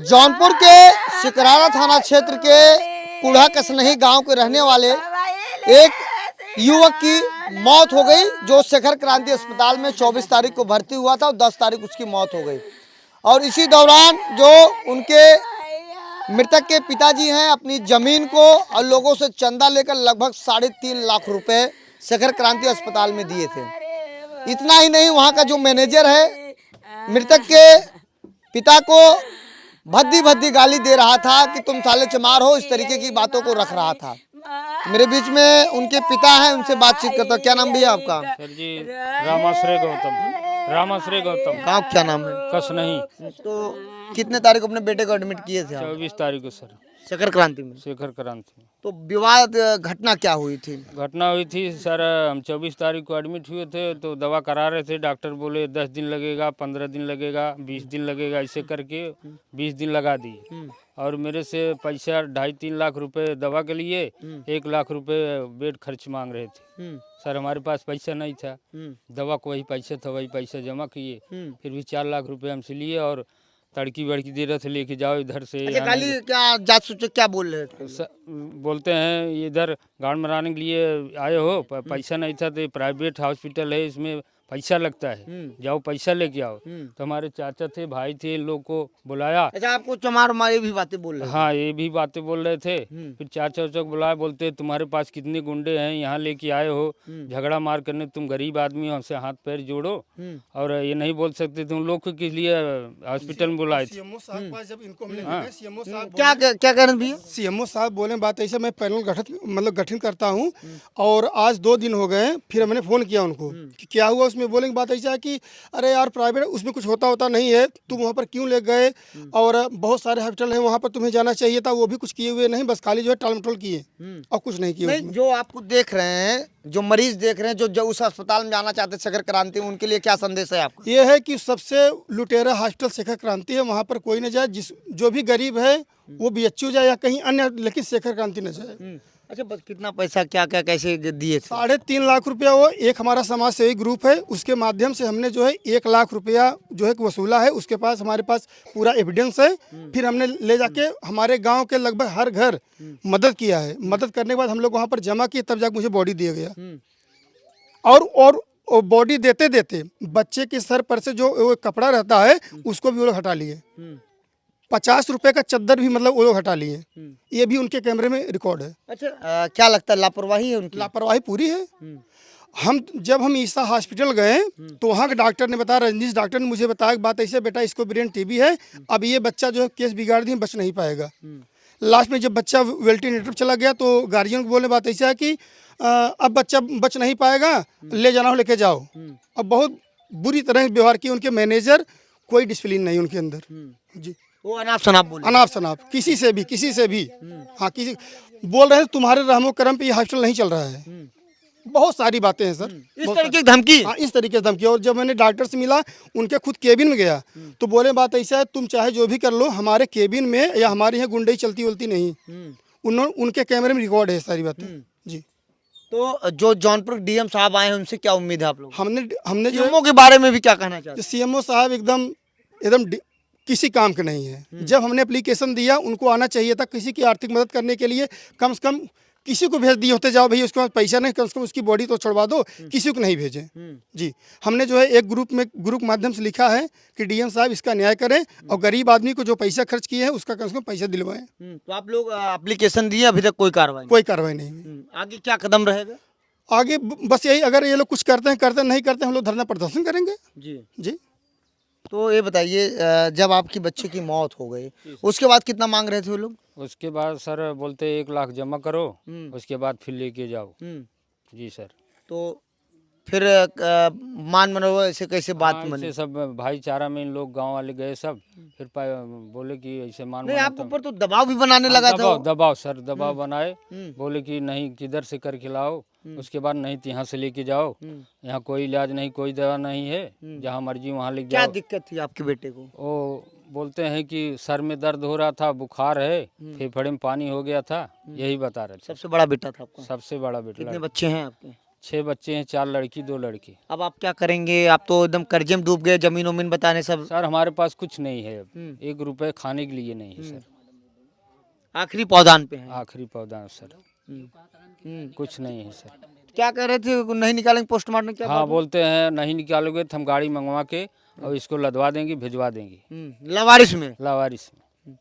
जौनपुर के सिकरारा थाना क्षेत्र के कुढ़ा कसनही गांव के रहने वाले एक युवक की मौत हो गई, जो शेखर क्रांति अस्पताल में 24 तारीख को भर्ती हुआ था और 10 तारीख उसकी मौत हो गई। और इसी दौरान जो उनके मृतक के पिताजी हैं, अपनी जमीन को और लोगों से चंदा लेकर लगभग 3.5 लाख रुपए शेखर क्रांति अस्पताल में दिए थे। इतना ही नहीं, वहां का जो मैनेजर है मृतक के पिता को भद्दी भद्दी गाली दे रहा था कि तुम साले चमार हो, इस तरीके की बातों को रख रहा था। मेरे बीच में उनके पिता हैं, उनसे बातचीत करता हूं। क्या नाम भैया आपका? सर जी रामाश्रय गौतम। रामाश्रय गौतम। गाँव क्या नाम है? कसनही। तो कितने तारीख को अपने बेटे को एडमिट किए थे आप? 24 तारीख को सर, शेखर क्रांति में। शेखर क्रांति। तो विवाद घटना क्या हुई थी? घटना हुई थी सर, हम 24 तारीख को एडमिट हुए थे तो दवा करा रहे थे। डॉक्टर बोले 10 दिन लगेगा, 15 दिन लगेगा, 20 दिन लगेगा, ऐसे करके 20 दिन लगा दिए। और मेरे से पैसा 2.5-3 लाख रुपए दवा के लिए, 1 लाख रुपए बेड खर्च मांग रहे थे। सर हमारे पास पैसा नहीं था, दवा को वही पैसा था, वही पैसा जमा किए। फिर भी 4 लाख रुपए हमसे लिए और तड़की बड़की दे रहे थे, लेके जाओ इधर से। अच्छा, गाली क्या जात सूचक क्या बोल रहे थे? बोलते हैं इधर गाड़ मराने के लिए आए हो, पैसा नहीं था तो प्राइवेट हॉस्पिटल है, इसमें पैसा लगता है, जाओ पैसा लेके आओ। तो हमारे चाचा थे, भाई थे, इन लोग को बुलाया। अच्छा, आपको चमार मार भी बातें बोल रहे थे? हाँ, ये भी बातें बोल रहे थे। फिर चाचा उचा को बुलाया, बोलते तुम्हारे पास कितने गुंडे हैं, यहाँ लेके आए हो झगड़ा मार करने, तुम गरीब आदमी हो, हमसे हाथ पैर जोड़ो और ये नहीं बोल सकते, तुम लोग को किस लिए हॉस्पिटल में बुलाए थे। जब इनको हमने सीएमओ साहब क्या क्या कह रहे भैया? सीएमओ साहब बोले बात ऐसे, मैं पैनल गठन करता हूँ और आज 2 दिन हो गए। फिर मैंने फ़ोन किया उनको कि क्या हुआ उसमें। बोले की बात ऐसा है कि अरे यार प्राइवेट उसमें कुछ होता नहीं है, तुम वहाँ पर क्यों ले गए, और बहुत सारे हॉस्पिटल हैं वहाँ पर, तुम्हें जाना चाहिए था। वो भी कुछ किए हुए नहीं, बस खाली जो है टाल मटोल किए और कुछ नहीं किए। जो आपको देख रहे हैं, जो मरीज देख रहे हैं, जो उस अस्पताल में जाना चाहते शेखर क्रांति में, उनके लिए क्या संदेश है आपका? ये है कि सबसे लुटेरा हॉस्पिटल शेखर क्रांति है, वहाँ पर कोई न जाए। जो भी गरीब है वो BHU जाए या कहीं अन्य, लेकिन शेखर क्रांति न जाए। अच्छा, बस कितना पैसा क्या क्या कैसे दिए थे? 3.5 लाख रुपया। वो एक हमारा समाज सेवी ग्रुप है, उसके माध्यम से हमने जो है 1 लाख रुपया जो है वसूला है। उसके पास हमारे पास पूरा एविडेंस है। फिर हमने ले जाके हमारे गांव के लगभग हर घर मदद किया है। मदद करने के बाद हम लोग वहां पर जमा किए, तब जाकर मुझे बॉडी दिया गया। और बॉडी देते देते बच्चे के सर पर से जो कपड़ा रहता है उसको भी वो लोग हटा लिए। 50 रुपए का चद्दर भी मतलब वो लोग हटा लिए। ये भी उनके कैमरे में रिकॉर्ड है। अच्छा, क्या लगता है लापरवाही है उनकी? लापरवाही पूरी है। जब हम ईसा हॉस्पिटल गए तो वहाँ के डॉक्टर ने बताया, रजनीश डॉक्टर ने मुझे बताया कि बात ऐसे, बेटा इसको ब्रेन टीबी है, अब ये बच्चा जो है केस बिगाड़ दी, बच नहीं पाएगा। लास्ट में जब बच्चा वेंटिलेटर चला गया तो गार्जियन को बोलने बात ऐसा है कि अब बच्चा बच नहीं पाएगा, ले जाना हो लेके जाओ। अब बहुत बुरी तरह से व्यवहार किया उनके मैनेजर, कोई डिसिप्लिन नहीं उनके अंदर। जी, वो अनाप शनाप बोले? अनाप शनाप, किसी से भी। हाँ, किसी बोल रहे हैं तुम्हारे रहमो करम पे ये हॉस्पिटल नहीं चल रहा है। बहुत सारी बातें हैं सर, इस तरीके की धमकी? हाँ, इस तरीके से धमकी। और जब मैंने डॉक्टर से मिला, उनके खुद केबिन में गया तो बोले बात ऐसा है, तुम चाहे जो भी कर लो, हमारे केबिन में या हमारे यहाँ गुंडई चलती उलती नहीं। उनके कैमरे में रिकॉर्ड है सारी बातें। जी, तो जो जौनपुर डीएम साहब आए हैं, उनसे क्या उम्मीद है आप लोग? हमने जो सीएमओ के बारे में भी क्या कहना चाहते हैं? सीएमओ साहब एकदम किसी काम के नहीं है। जब हमने एप्लीकेशन दिया, उनको आना चाहिए था किसी की आर्थिक मदद करने के लिए। कम से कम किसी को भेज दिए होते, जाओ भैया उसके पास पैसा नहीं, कम से कम उसकी बॉडी तो छुड़वा दो, किसी को नहीं भेजे। जी, हमने जो है एक ग्रुप माध्यम से लिखा है कि डीएम साहब इसका न्याय करें और गरीब आदमी को जो पैसा खर्च किए हैं उसका कम से कम पैसा दिलवाएं। तो आप लोग एप्लीकेशन दिए, अभी तक कोई कार्रवाई नहीं। आगे क्या कदम रहेगा? आगे बस यही, अगर ये लोग कुछ करते हैं, नहीं करते, हम लोग धरना प्रदर्शन करेंगे। जी। तो ये बताइए, जब आपकी बच्चे की मौत हो गई, उसके बाद कितना मांग रहे थे वो लोग? उसके बाद सर बोलते 1 लाख जमा करो, उसके बाद फिर लेके जाओ। जी सर। तो फिर मान मनो ऐसे कैसे बात बनी? ऐसे सब भाईचारा में इन लोग गांव वाले गए सब, फिर बोले कि ऐसे नहीं, आपके ऊपर तो दबाव भी बनाने लगा था। दबाव सर, दबाव बनाए, बोले कि नहीं किधर से कर खिलाओ, उसके बाद नहीं तो यहाँ से लेके जाओ, यहाँ कोई इलाज नहीं, कोई दवा नहीं है, जहाँ मर्जी वहाँ लेके जाओ। क्या दिक्कत थी आपके बेटे को? वो बोलते हैं कि सर में दर्द हो रहा था, बुखार है, फेफड़े में पानी हो गया था, यही बता रहे थे। सबसे बड़ा बेटा था आपका? सबसे बड़ा बेटा। कितने बच्चे हैं आपके? 6 बच्चे हैं, 4 लड़की 2 लड़के। अब आप क्या करेंगे? आप तो एकदम कर्जे में डूब गए, जमीन वमीन बताने सब। सर हमारे पास कुछ नहीं है, अब 1 रुपए खाने के लिए नहीं है सर। आखिरी पौधान पे हैं। आखिरी पौधा सर, हम्म। कुछ नहीं है सर। क्या कह रहे थे, नहीं निकालेंगे पोस्टमार्टम? क्या हाँ बोलते हैं नहीं निकालोगे तो हम गाड़ी मंगवा के और इसको लदवा देंगे, भिजवा देंगे लवारिस में। लावारिस में।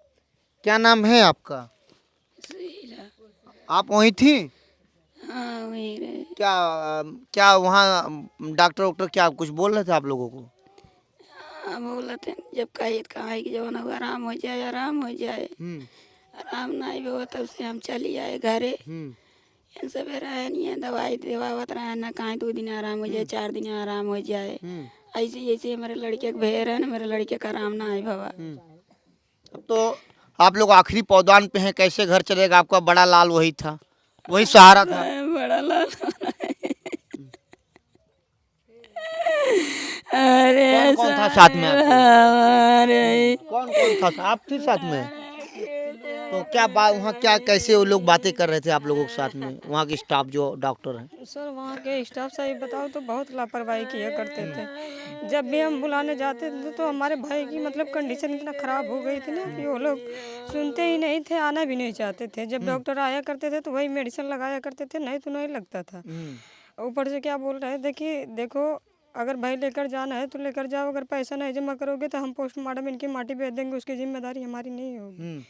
क्या नाम है आपका? आप वहीं थी? हाँ वही रहे। क्या क्या वहाँ डॉक्टर वॉक्टर क्या कुछ बोल रहे थे आप लोगों को? हाँ बोला थे जब कही कहा कि जब ना आराम हो जाए, आराम हो जाए। आराम नहीं हुआ तब से हम चली आए घरे। इन सब रहे नहीं है, दवाई देवावत रहे ना, कहीं 2 दिन आराम हो जाए, 4 दिन आराम हो जाए। ऐसे ऐसे मेरे लड़के के भेड़ है ना, मेरे लड़के का आराम ना है बाबा। अब तो आप लोग आखिरी पौधान पे हैं, कैसे घर चलेगा? आपका बड़ा लाल वही था, वही सहारा था। बड़ा लाल। अरे कौन कौन था साथ में आपके? हमारे कौन कौन था? आप थे साथ में? तो क्या बात वहाँ, क्या कैसे वो लोग बातें कर रहे थे आप लोगों के साथ में, वहाँ के स्टाफ जो डॉक्टर हैं? सर वहाँ के स्टाफ सही बताओ तो बहुत लापरवाही किया करते थे। जब भी हम बुलाने जाते थे तो हमारे भाई की मतलब कंडीशन इतना ख़राब हो गई थी ना कि वो लोग सुनते ही नहीं थे, आना भी नहीं चाहते थे। जब डॉक्टर आया करते थे तो वही मेडिसिन लगाया करते थे, नहीं तो नहीं लगता था। ऊपर से क्या बोल रहे थे कि देखो अगर भाई लेकर जाना है तो लेकर जाओ, अगर पैसा नहीं जमा करोगे तो हम पोस्टमार्टम इनकी माटी भेज देंगे, उसकी जिम्मेदारी हमारी नहीं होगी।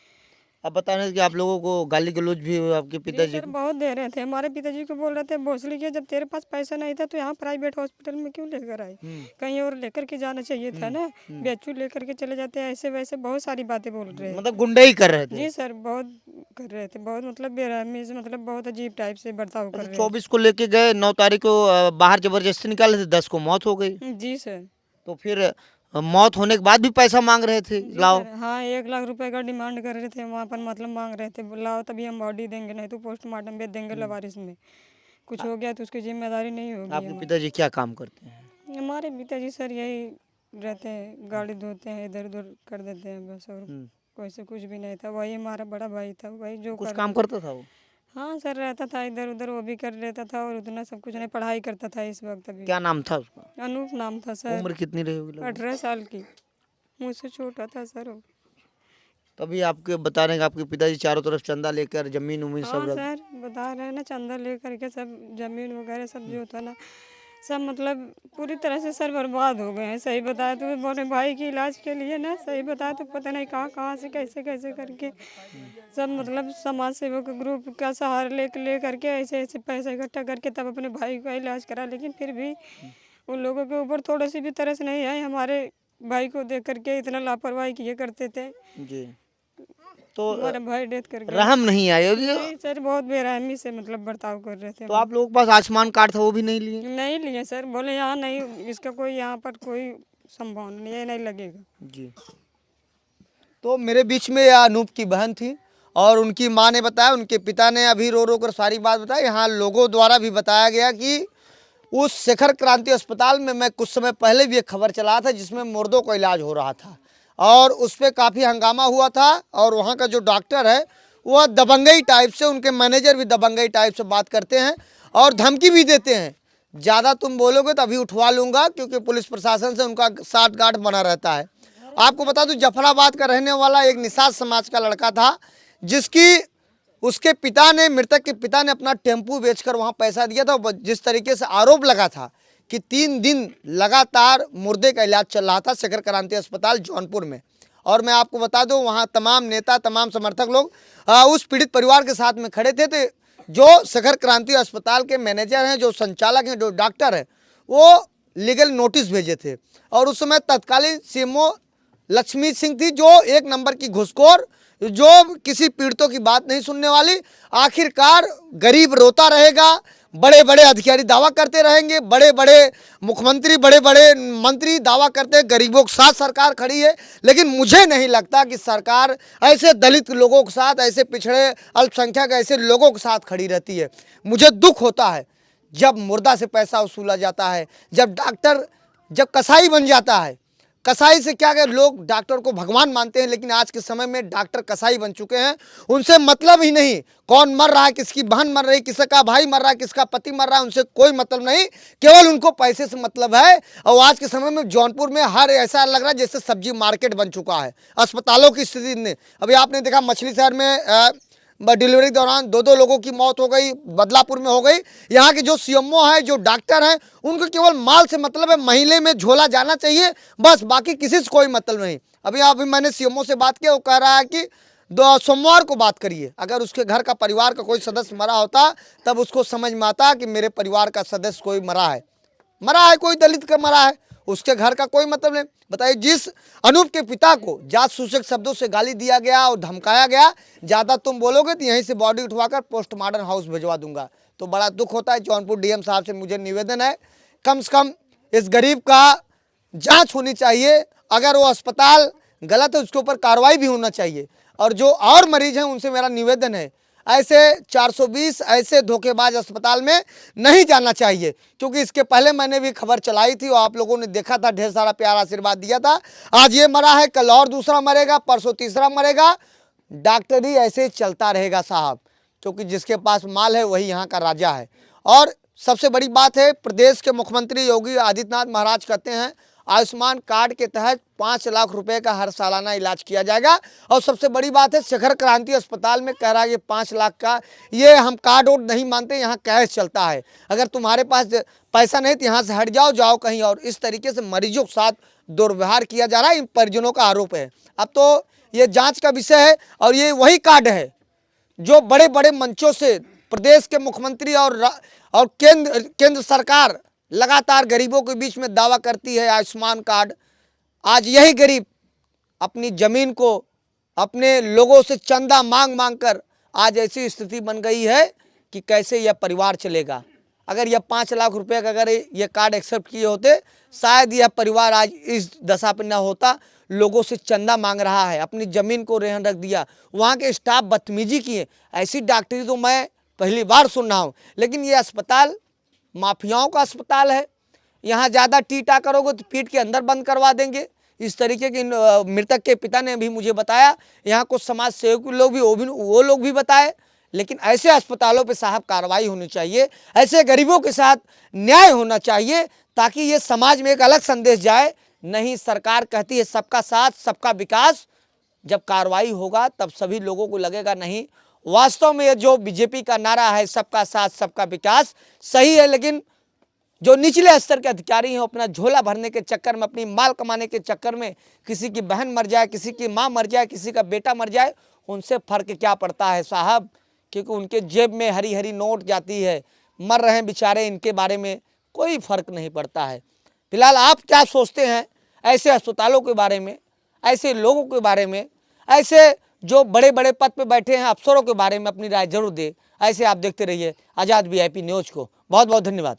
अब बता रहे थे कि आप लोगों को गाली गलौज भी आपके पिताजी सर बहुत दे रहे थे, हमारे पिताजी को बोल रहे थे भोसड़ी के जब तेरे पास पैसा नहीं था तो यहाँ प्राइवेट हॉस्पिटल में क्यों लेकर आए, कहीं और लेकर के जाना चाहिए था ना, बेचू लेकर के चले जाते हैं, ऐसे वैसे बहुत सारी बातें बोल रहे हैं। मतलब गुंडे ही कर रहे थे? जी सर बहुत कर रहे थे, बहुत मतलब बेरहमी से, मतलब बहुत अजीब टाइप से बर्ताव कर रहे 24 को लेके गए, 9 तारीख को बाहर जबरदस्ती निकाले थे, 10 को मौत हो गई। हैं। जी सर। तो फिर मौत होने के बाद भी पैसा मांग रहे थे, लाओ। हाँ 1 लाख रुपए का डिमांड कर रहे थे वहाँ पर, मतलब मांग रहे थे लाओ तभी हम बॉडी देंगे, नहीं तो पोस्टमार्टम भेज देंगे लवारिस में। कुछ हो गया तो उसकी जिम्मेदारी नहीं होगी आपके हमारी। पिताजी क्या काम करते हैं? हमारे पिताजी सर यही रहते हैं, गाड़ी धोते हैं, इधर उधर कर देते हैं बस, और कोई से कुछ भी नहीं था। वही हमारा बड़ा भाई था, वही जो कुछ कर काम करता था वो? हाँ सर रहता था इधर उधर, वो भी कर लेता था और उतना सब कुछ नहीं, पढ़ाई करता था इस वक्त अभी। क्या नाम था उसका? अनूप नाम था सर। उम्र कितनी रही होगी लगभग? 18 साल की, मुझसे छोटा था सर वो। तभी आपके बता रहे हैं कि आपके पिताजी चारों तरफ चंदा लेकर जमीन उमीन हाँ सब रख। सर बता रहे हैं ना, चंदा लेकर के सब जमीन वगैरह सब जो था ना, सब मतलब पूरी तरह से सर बर्बाद हो गए हैं। सही बताया तो मेरे भाई के इलाज के लिए ना, सही बताया तो पता नहीं कहाँ कहाँ से कैसे कैसे करके सब मतलब समाज सेवक ग्रुप का सहारा ले करके ऐसे ऐसे पैसा इकट्ठा करके तब अपने भाई का इलाज करा। लेकिन फिर भी उन लोगों के ऊपर थोड़ी सी भी तरस नहीं आई, हमारे भाई को देख करके इतना लापरवाही किए करते थे। जी। तो हमारा भाई डेथ कर गया। रहम नहीं आए? नहीं सर बहुत बेरहमी से मतलब बर्ताव कर रहे थे। तो आप लोगों के पास आयुष्मान कार्ड था, वो भी नहीं लिए? नहीं लिए सर, बोले यहाँ नहीं, इसका कोई यहाँ पर कोई संभावना नहीं है, नहीं लगेगा। जी। तो मेरे बीच में यह अनूप की बहन थी और उनकी माँ ने बताया, उनके पिता ने अभी रो रो कर सारी बात बताई। यहाँ लोगों द्वारा भी बताया गया कि उस शिखर क्रांति अस्पताल में मैं कुछ समय पहले भी एक खबर चला था जिसमें मुर्दों का इलाज हो रहा था और उस पर काफ़ी हंगामा हुआ था। और वहाँ का जो डॉक्टर है वह दबंगई टाइप से, उनके मैनेजर भी दबंगई टाइप से बात करते हैं और धमकी भी देते हैं, ज़्यादा तुम बोलोगे तो अभी उठवा लूँगा, क्योंकि पुलिस प्रशासन से उनका साठगांठ बना रहता है। आपको बता दूं जफराबाद का रहने वाला एक निषाद समाज का लड़का था, जिसकी उसके पिता ने, मृतक के पिता ने अपना टेम्पू बेचकर वहाँ पैसा दिया था। जिस तरीके से आरोप लगा था कि 3 दिन लगातार मुर्दे का इलाज चल रहा था शिखर क्रांति अस्पताल जौनपुर में। और मैं आपको बता दूं वहाँ तमाम नेता, तमाम समर्थक लोग उस पीड़ित परिवार के साथ में खड़े थे। तो जो शिखर क्रांति अस्पताल के मैनेजर हैं, जो संचालक हैं, जो डॉक्टर हैं, वो लीगल नोटिस भेजे थे और उस समय तत्कालीन सीएमओ लक्ष्मी सिंह थी, जो एक नंबर की घुसखोर, जो किसी पीड़ितों की बात नहीं सुनने वाली। आखिरकार गरीब रोता रहेगा, बड़े बड़े अधिकारी दावा करते रहेंगे, बड़े बड़े मुख्यमंत्री, बड़े बड़े मंत्री दावा करते हैं गरीबों के साथ सरकार खड़ी है। लेकिन मुझे नहीं लगता कि सरकार ऐसे दलित लोगों के साथ, ऐसे पिछड़े अल्पसंख्यक ऐसे लोगों के साथ खड़ी रहती है। मुझे दुख होता है जब मुर्दा से पैसा वसूला जाता है, जब डॉक्टर, जब कसाई बन जाता है, कसाई से क्या कर, लोग डॉक्टर को भगवान मानते हैं, लेकिन आज के समय में डॉक्टर कसाई बन चुके हैं। उनसे मतलब ही नहीं कौन मर रहा है, किसकी बहन मर रही, किसका भाई मर रहा है, किसका पति मर रहा है, उनसे कोई मतलब नहीं, केवल उनको पैसे से मतलब है। और आज के समय में जौनपुर में हर ऐसा लग रहा है जैसे सब्जी मार्केट बन चुका है। अस्पतालों की स्थिति ने, अभी आपने देखा मछली शहर में डिलीवरी के दौरान 2-2 लोगों की मौत हो गई, बदलापुर में हो गई। यहाँ के जो सीएमओ है, जो डॉक्टर हैं, उनको केवल माल से मतलब है, महीने में झोला जाना चाहिए बस, बाकी किसी से कोई मतलब नहीं। अभी मैंने सीएमओ से बात किया, वो कह रहा है कि सोमवार को बात करिए, अगर उसके घर का परिवार का कोई सदस्य मरा होता तब उसको समझ में आता कि मेरे परिवार का सदस्य कोई मरा है, कोई दलित का मरा है, उसके घर का कोई मतलब नहीं। बताइए, जिस अनूप के पिता को जात सूचक शब्दों से गाली दिया गया और धमकाया गया, ज़्यादा तुम बोलोगे तो यहीं से बॉडी उठवाकर पोस्टमार्टम हाउस भिजवा दूंगा। तो बड़ा दुख होता है। जौनपुर डीएम साहब से मुझे निवेदन है, कम से कम इस गरीब का जांच होनी चाहिए। अगर वो अस्पताल गलत है, उसके ऊपर कार्रवाई भी होना चाहिए। और जो और मरीज हैं उनसे मेरा निवेदन है, ऐसे 420 ऐसे धोखेबाज अस्पताल में नहीं जाना चाहिए, क्योंकि इसके पहले मैंने भी खबर चलाई थी और आप लोगों ने देखा था, ढेर सारा प्यार आशीर्वाद दिया था। आज ये मरा है, कल और दूसरा मरेगा, परसों तीसरा मरेगा। डॉक्टरी ऐसे चलता रहेगा साहब, क्योंकि जिसके पास माल है वही यहाँ का राजा है। और सबसे बड़ी बात है, प्रदेश के मुख्यमंत्री योगी आदित्यनाथ महाराज कहते हैं आयुष्मान कार्ड के तहत 5 लाख रुपए का हर सालाना इलाज किया जाएगा। और सबसे बड़ी बात है, शिखर क्रांति अस्पताल में कह रहा है ये 5 लाख का, ये हम कार्ड वोड नहीं मानते, यहाँ कैश चलता है। अगर तुम्हारे पास पैसा नहीं तो यहाँ से हट जाओ कहीं और। इस तरीके से मरीजों के साथ दुर्व्यवहार किया जा रहा है, इन परिजनों का आरोप है। अब तो ये जाँच का विषय है, और ये वही कार्ड है जो बड़े बड़े मंचों से प्रदेश के मुख्यमंत्री और केंद्र सरकार लगातार गरीबों के बीच में दावा करती है आयुष्मान कार्ड। आज यही गरीब अपनी ज़मीन को अपने लोगों से चंदा मांग कर आज ऐसी स्थिति बन गई है कि कैसे यह परिवार चलेगा। अगर यह 5 लाख रुपए का अगर ये कार्ड एक्सेप्ट किए होते, शायद यह परिवार आज इस दशा पर न होता। लोगों से चंदा मांग रहा है, अपनी ज़मीन को रेहन रख दिया, वहाँ के स्टाफ बदतमीजी किए। ऐसी डॉक्टरी तो मैं पहली बार सुन रहा हूँ। लेकिन ये अस्पताल माफियाओं का अस्पताल है, यहाँ ज़्यादा टीटा करोगे तो पीठ के अंदर बंद करवा देंगे। इस तरीके की मृतक के पिता ने भी मुझे बताया, यहाँ कुछ समाज सेवक लोग भी वो लोग भी बताए। लेकिन ऐसे अस्पतालों पे साहब कार्रवाई होनी चाहिए, ऐसे गरीबों के साथ न्याय होना चाहिए, ताकि ये समाज में एक अलग संदेश जाए। नहीं, सरकार कहती है सबका साथ सबका विकास, जब कार्रवाई होगा तब सभी लोगों को लगेगा नहीं, वास्तव में ये जो बीजेपी का नारा है सबका साथ सबका विकास सही है। लेकिन जो निचले स्तर के अधिकारी हैं, अपना झोला भरने के चक्कर में, अपनी माल कमाने के चक्कर में, किसी की बहन मर जाए, किसी की माँ मर जाए, किसी का बेटा मर जाए, उनसे फर्क क्या पड़ता है साहब, क्योंकि उनके जेब में हरी हरी नोट जाती है। मर रहे हैं बेचारे, इनके बारे में कोई फर्क नहीं पड़ता है। फिलहाल आप क्या सोचते हैं ऐसे अस्पतालों के बारे में, ऐसे लोगों के बारे में, ऐसे जो बड़े बड़े पद पे बैठे हैं अफसरों के बारे में अपनी राय जरूर दें। ऐसे आप देखते रहिए आज़ाद वीआईपी न्यूज़ को। बहुत बहुत धन्यवाद।